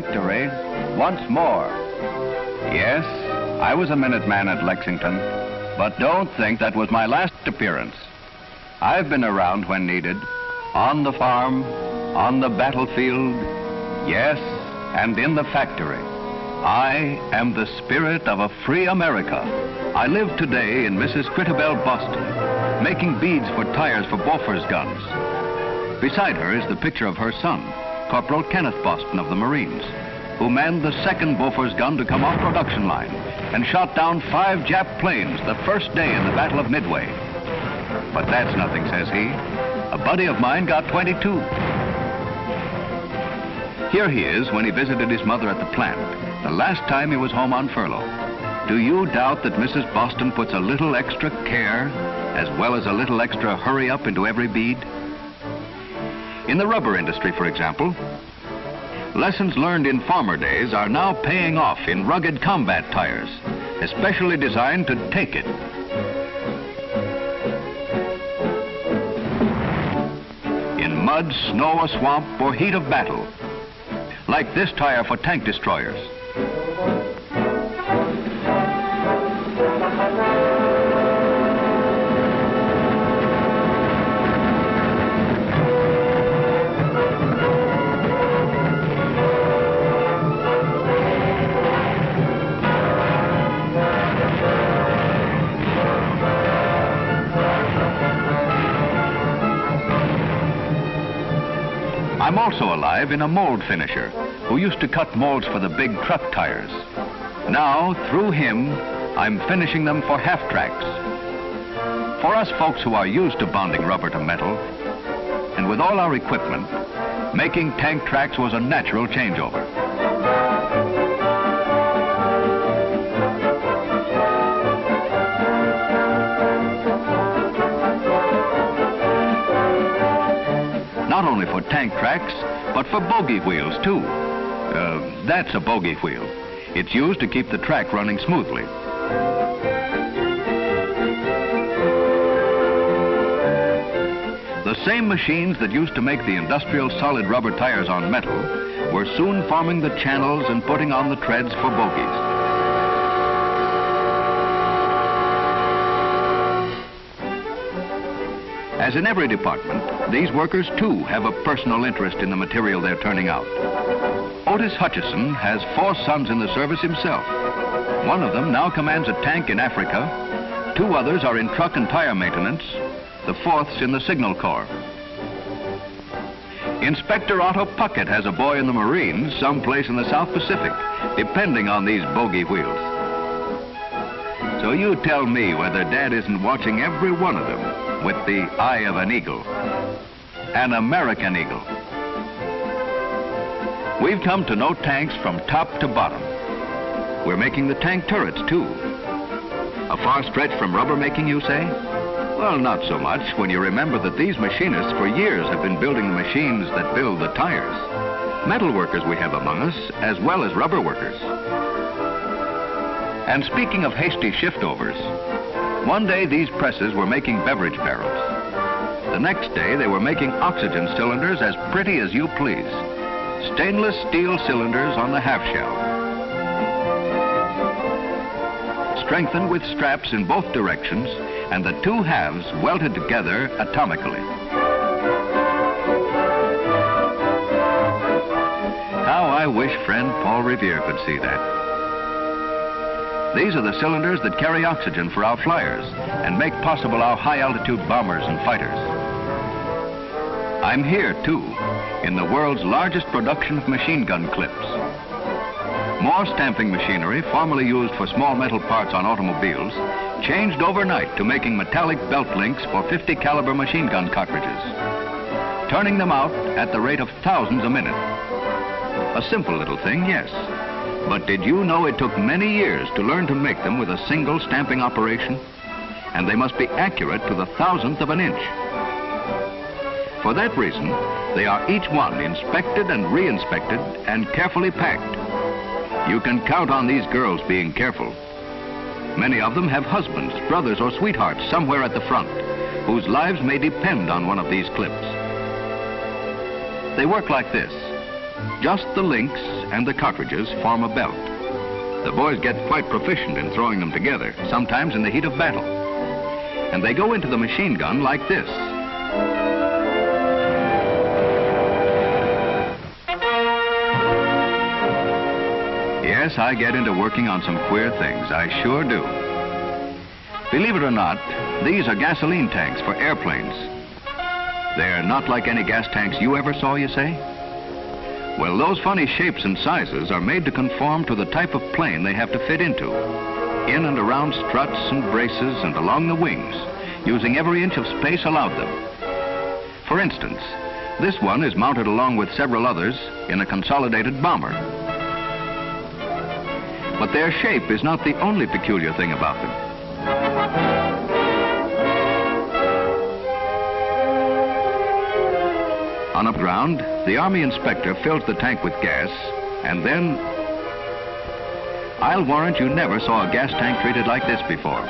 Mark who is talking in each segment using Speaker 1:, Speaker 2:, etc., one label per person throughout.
Speaker 1: victory once more. Yes, I was a Minuteman at Lexington, but don't think that was my last appearance. I've been around when needed, on the farm, on the battlefield, yes, and in the factory. I am the spirit of a free America. I live today in Mrs. Critobel, Boston, making beads for tires for Bofors guns. Beside her is the picture of her son, Corporal Kenneth Boston of the Marines, who manned the second Bofors gun to come off production line and shot down 5 Jap planes the first day in the Battle of Midway. But that's nothing, says he. A buddy of mine got 22. Here he is when he visited his mother at the plant, the last time he was home on furlough. Do you doubt that Mrs. Boston puts a little extra care as well as a little extra hurry up into every bead? In the rubber industry, for example, lessons learned in former days are now paying off in rugged combat tires, especially designed to take it. In mud, snow, or swamp, or heat of battle, like this tire for tank destroyers. I'm also alive in a mold finisher who used to cut molds for the big truck tires. Now, through him, I'm finishing them for half-tracks. For us folks who are used to bonding rubber to metal, and with all our equipment, making tank tracks was a natural changeover. Not only for tank tracks, but for bogie wheels, too. That's a bogie wheel. It's used to keep the track running smoothly. The same machines that used to make the industrial solid rubber tires on metal were soon forming the channels and putting on the treads for bogies. As in every department, these workers, too, have a personal interest in the material they're turning out. Otis Hutchison has 4 sons in the service himself. One of them now commands a tank in Africa. 2 others are in truck and tire maintenance. The 4th's in the Signal Corps. Inspector Otto Puckett has a boy in the Marines someplace in the South Pacific, depending on these bogie wheels. So you tell me whether Dad isn't watching every one of them with the eye of an eagle. An American eagle. We've come to know tanks from top to bottom. We're making the tank turrets, too. A far stretch from rubber making, you say? Well, not so much when you remember that these machinists for years have been building the machines that build the tires. Metal workers we have among us, as well as rubber workers. And speaking of hasty shiftovers, one day these presses were making beverage barrels. The next day they were making oxygen cylinders as pretty as you please. Stainless steel cylinders on the half shell. Strengthened with straps in both directions and the 2 halves welded together atomically. How I wish friend Paul Revere could see that. These are the cylinders that carry oxygen for our flyers and make possible our high-altitude bombers and fighters. I'm here, too, in the world's largest production of machine gun clips. More stamping machinery, formerly used for small metal parts on automobiles, changed overnight to making metallic belt links for 50 caliber machine gun cartridges, turning them out at the rate of thousands a minute. A simple little thing, yes. But did you know it took many years to learn to make them with a single stamping operation? And they must be accurate to the 1,000th of an inch. For that reason, they are each one inspected and re-inspected and carefully packed. You can count on these girls being careful. Many of them have husbands, brothers, or sweethearts somewhere at the front, whose lives may depend on one of these clips. They work like this. Just the links and the cartridges form a belt. The boys get quite proficient in throwing them together, sometimes in the heat of battle. And they go into the machine gun like this. Yes, I get into working on some queer things. I sure do. Believe it or not, these are gasoline tanks for airplanes. They're not like any gas tanks you ever saw, you say? Well, those funny shapes and sizes are made to conform to the type of plane they have to fit into. In and around struts and braces and along the wings, using every inch of space allowed them. For instance, this one is mounted along with several others in a consolidated bomber. But their shape is not the only peculiar thing about them. On the ground, the Army inspector fills the tank with gas, and then... I'll warrant you never saw a gas tank treated like this before.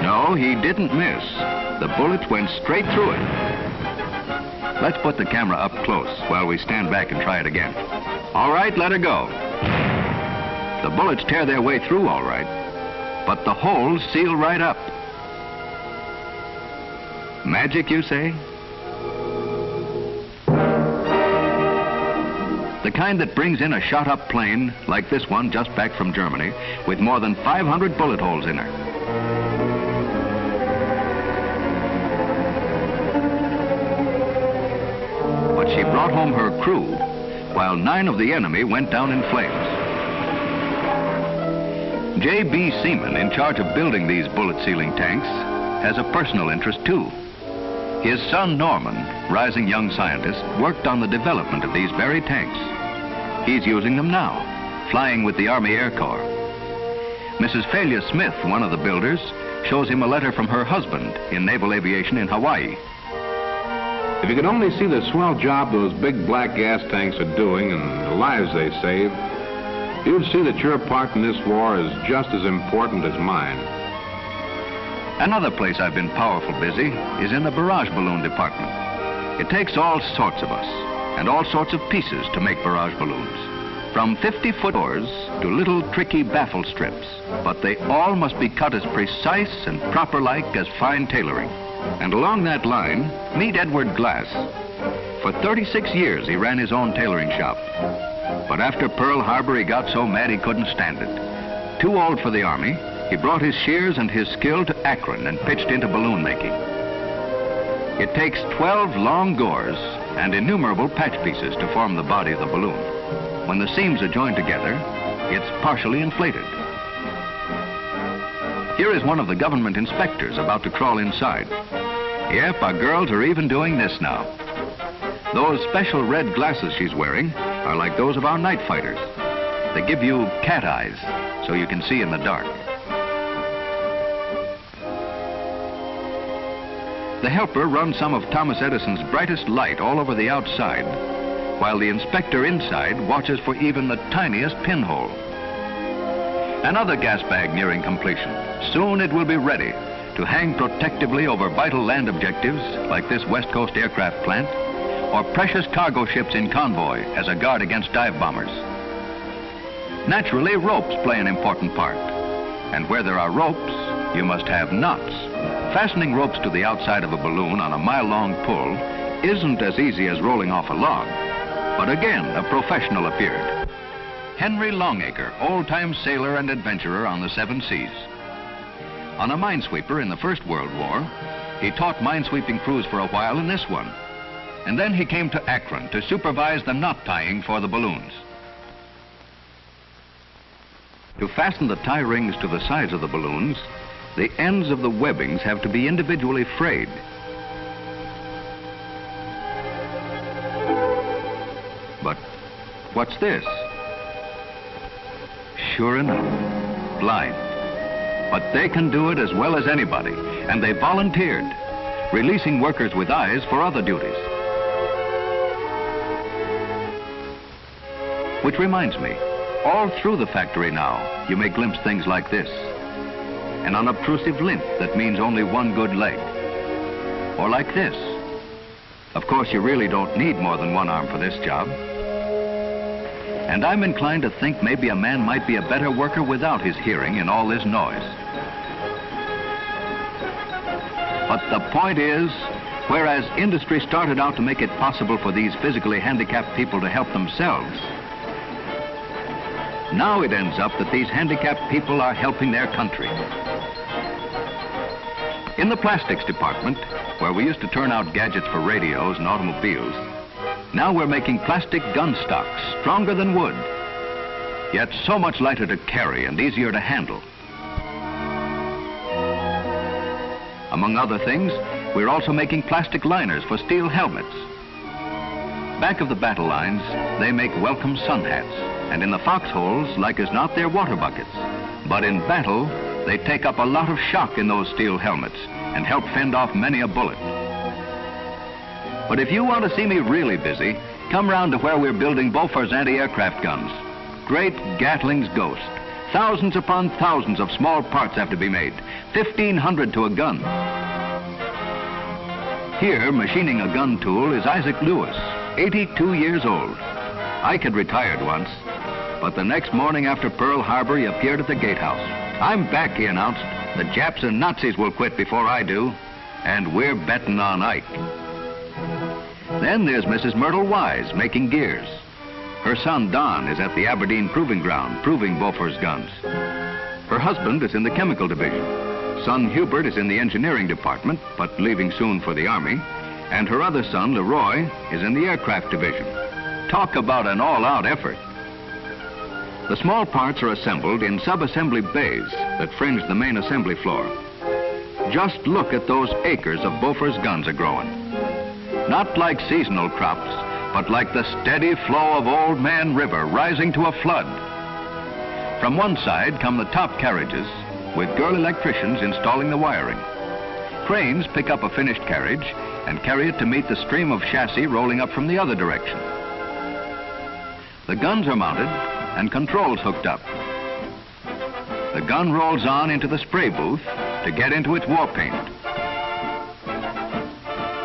Speaker 1: No, he didn't miss. The bullets went straight through it. Let's put the camera up close while we stand back and try it again. All right, let her go. The bullets tear their way through all right, but the holes seal right up. Magic, you say? The kind that brings in a shot-up plane, like this one just back from Germany, with more than 500 bullet holes in her. But she brought home her crew, while 9 of the enemy went down in flames. J.B. Seaman, in charge of building these bullet-sealing tanks, has a personal interest too. His son Norman, rising young scientist, worked on the development of these very tanks. He's using them now, flying with the Army Air Corps. Mrs. Phalia Smith, one of the builders, shows him a letter from her husband in naval aviation in Hawaii.
Speaker 2: If you could only see the swell job those big black gas tanks are doing and the lives they save, you'd see that your part in this war is just as important as mine.
Speaker 1: Another place I've been powerful busy is in the barrage balloon department. It takes all sorts of us and all sorts of pieces to make barrage balloons, from 50-foot oars to little tricky baffle strips, but they all must be cut as precise and proper-like as fine tailoring. And along that line, meet Edward Glass. For 36 years, he ran his own tailoring shop. But after Pearl Harbor, he got so mad he couldn't stand it. Too old for the Army, he brought his shears and his skill to Akron and pitched into balloon making. It takes 12 long gores and innumerable patch pieces to form the body of the balloon. When the seams are joined together, it's partially inflated. Here is one of the government inspectors about to crawl inside. Yep, our girls are even doing this now. Those special red glasses she's wearing are like those of our night fighters. They give you cat eyes, so you can see in the dark. The helper runs some of Thomas Edison's brightest light all over the outside, while the inspector inside watches for even the tiniest pinhole. Another gas bag nearing completion. Soon it will be ready to hang protectively over vital land objectives like this West Coast aircraft plant, or precious cargo ships in convoy as a guard against dive bombers. Naturally, ropes play an important part. And where there are ropes, you must have knots. Fastening ropes to the outside of a balloon on a mile-long pull isn't as easy as rolling off a log. But again, a professional appeared. Henry Longacre, old-time sailor and adventurer on the 7 seas. On a minesweeper in the First World War, he taught minesweeping crews for a while in this one. And then he came to Akron to supervise the knot tying for the balloons. To fasten the tie rings to the sides of the balloons, the ends of the webbings have to be individually frayed. But what's this? Sure enough, blind. But they can do it as well as anybody, and they volunteered, releasing workers with eyes for other duties. Which reminds me, all through the factory now, you may glimpse things like this. An unobtrusive limp that means only one good leg. Or like this, Of course, you really don't need more than one arm for this job. And I'm inclined to think maybe a man might be a better worker without his hearing in all this noise. But the point is, whereas industry started out to make it possible for these physically handicapped people to help themselves, now it ends up that these handicapped people are helping their country. In the plastics department, where we used to turn out gadgets for radios and automobiles, now we're making plastic gun stocks, stronger than wood, yet so much lighter to carry and easier to handle. Among other things, we're also making plastic liners for steel helmets. Back of the battle lines, they make welcome sun hats, and in the foxholes, like as not, they're water buckets. But in battle, they take up a lot of shock in those steel helmets and help fend off many a bullet. But if you want to see me really busy, come round to where we're building Bofors anti-aircraft guns. Great Gatling's Ghost. Thousands upon thousands of small parts have to be made. 1,500 to a gun. Here, machining a gun tool is Isaac Lewis, 82 years old. Ike had retired once, but the next morning after Pearl Harbor, he appeared at the gatehouse. "I'm back," he announced. "The Japs and Nazis will quit before I do, and we're betting on Ike." Then there's Mrs. Myrtle Wise making gears. Her son Don is at the Aberdeen Proving Ground proving Bofors guns. Her husband is in the chemical division. Son Hubert is in the engineering department, but leaving soon for the Army. And her other son, Leroy, is in the aircraft division. Talk about an all-out effort. The small parts are assembled in sub-assembly bays that fringe the main assembly floor. Just look at those acres of Bofors guns are growing. Not like seasonal crops, but like the steady flow of Old Man River rising to a flood. From one side come the top carriages, with girl electricians installing the wiring. Cranes pick up a finished carriage and carry it to meet the stream of chassis rolling up from the other direction. The guns are mounted and controls hooked up. The gun rolls on into the spray booth to get into its war paint.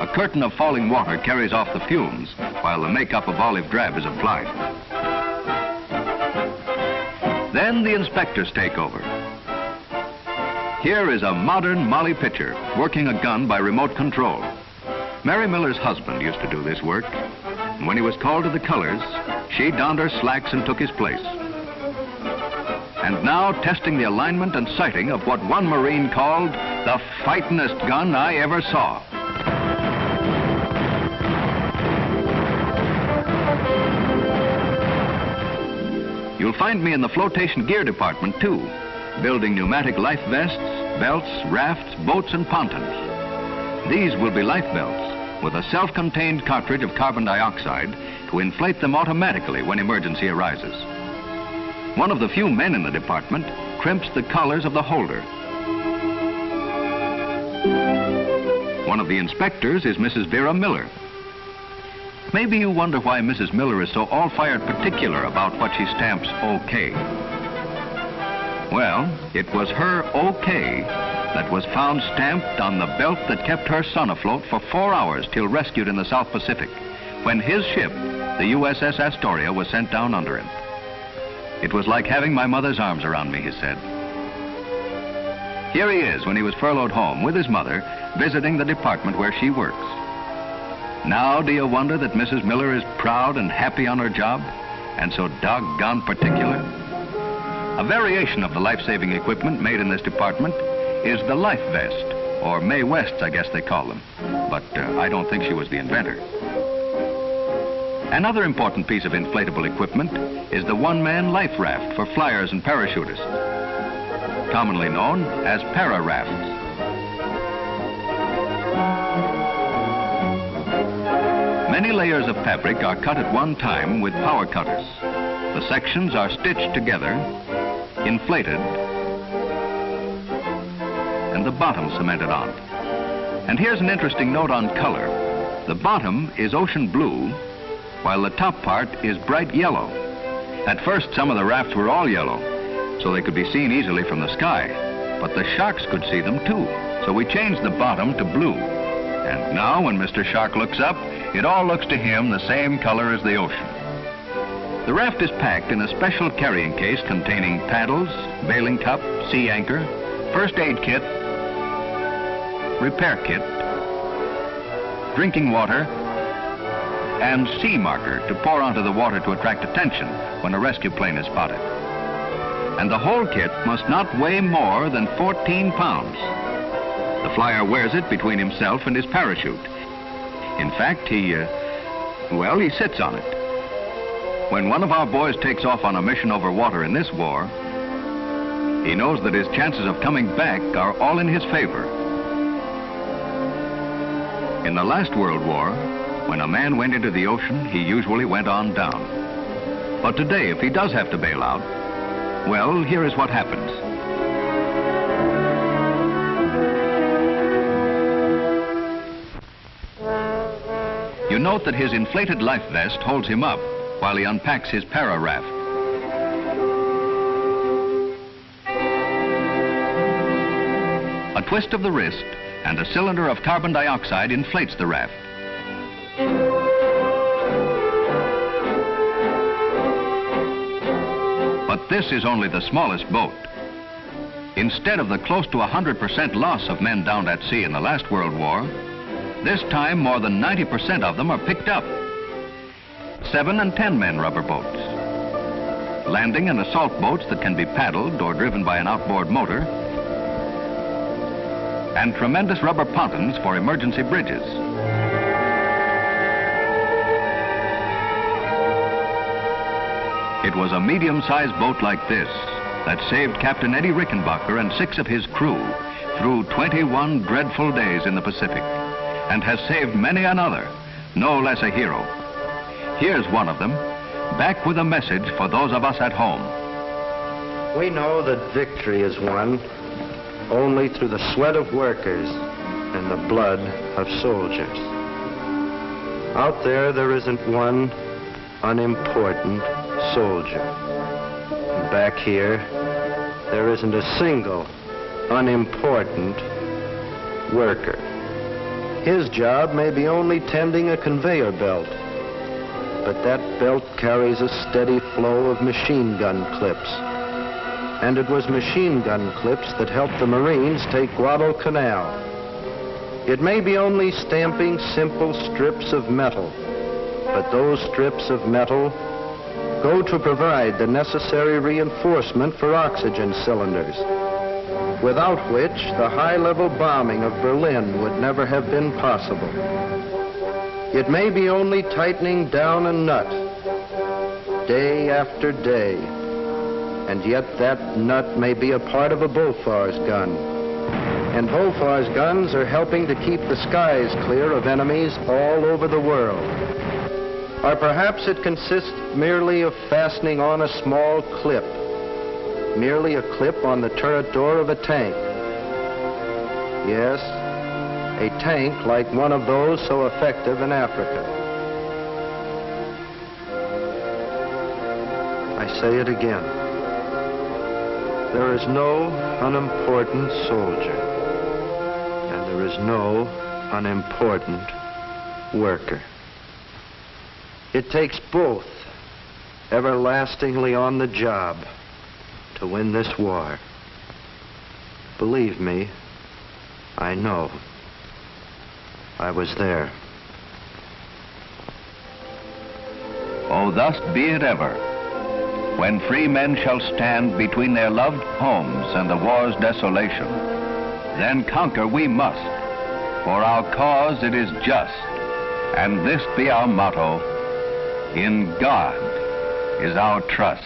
Speaker 1: A curtain of falling water carries off the fumes while the makeup of olive drab is applied. Then the inspectors take over. Here is a modern Molly pitcher working a gun by remote control. Mary Miller's husband used to do this work. And when he was called to the colors, she donned her slacks and took his place. And now testing the alignment and sighting of what one Marine called the fightin'est gun I ever saw. You'll find me in the flotation gear department, too, building pneumatic life vests, belts, rafts, boats, and pontons. These will be life belts with a self-contained cartridge of carbon dioxide to inflate them automatically when emergency arises. One of the few men in the department crimps the collars of the holder. One of the inspectors is Mrs. Vera Miller. Maybe you wonder why Mrs. Miller is so all-fired particular about what she stamps OK. Well, it was her OK that was found stamped on the belt that kept her son afloat for 4 hours till rescued in the South Pacific, when his ship, the USS Astoria, was sent down under him. It was like having my mother's arms around me, he said. Here he is when he was furloughed home with his mother, visiting the department where she works. Now, do you wonder that Mrs. Miller is proud and happy on her job, and so doggone particular? A variation of the life-saving equipment made in this department is the life vest, or Mae Wests, I guess they call them. But I don't think she was the inventor. Another important piece of inflatable equipment is the one-man life raft for flyers and parachutists, commonly known as para-rafts. Many layers of fabric are cut at one time with power cutters. The sections are stitched together, inflated, and the bottom cemented on. And here's an interesting note on color. The bottom is ocean blue, while the top part is bright yellow. At first, some of the rafts were all yellow, so they could be seen easily from the sky. But the sharks could see them too, so we changed the bottom to blue. And now, when Mr. Shark looks up, it all looks to him the same color as the ocean. The raft is packed in a special carrying case containing paddles, bailing cup, sea anchor, first aid kit, repair kit, drinking water, and sea marker to pour onto the water to attract attention when a rescue plane is spotted. And the whole kit must not weigh more than 14 pounds. The flyer wears it between himself and his parachute. In fact, he sits on it. When one of our boys takes off on a mission over water in this war, he knows that his chances of coming back are all in his favor. In the last World War, when a man went into the ocean, he usually went on down. But today, if he does have to bail out, well, here is what happens. You note that his inflated life vest holds him up while he unpacks his para-raft. A twist of the wrist and a cylinder of carbon dioxide inflates the raft. But this is only the smallest boat. Instead of the close to 100% loss of men downed at sea in the last World War, this time more than 90% of them are picked up. 7 and 10 men rubber boats, landing and assault boats that can be paddled or driven by an outboard motor, and tremendous rubber pontons for emergency bridges. It was a medium-sized boat like this that saved Captain Eddie Rickenbacker and 6 of his crew through 21 dreadful days in the Pacific, and has saved many another, no less a hero. Here's one of them, back with a message for those of us at home.
Speaker 3: We know that victory is won only through the sweat of workers and the blood of soldiers. Out there isn't one unimportant soldier. And back here, there isn't a single unimportant worker. His job may be only tending a conveyor belt, but that belt carries a steady flow of machine gun clips. And it was machine gun clips that helped the Marines take Guadalcanal. It may be only stamping simple strips of metal, but those strips of metal go to provide the necessary reinforcement for oxygen cylinders, without which the high-level bombing of Berlin would never have been possible. It may be only tightening down a nut day after day, and yet that nut may be a part of a Bofors gun. And Bofors guns are helping to keep the skies clear of enemies all over the world. Or perhaps it consists merely of fastening on a small clip, merely a clip on the turret door of a tank. Yes, a tank like one of those so effective in Africa. I say it again. There is no unimportant soldier, and there is no unimportant worker. It takes both everlastingly on the job to win this war. Believe me, I know. I was there.
Speaker 1: Oh, thus be it ever, when free men shall stand between their loved homes and the war's desolation. Then conquer we must, for our cause it is just, and this be our motto: in God is our trust.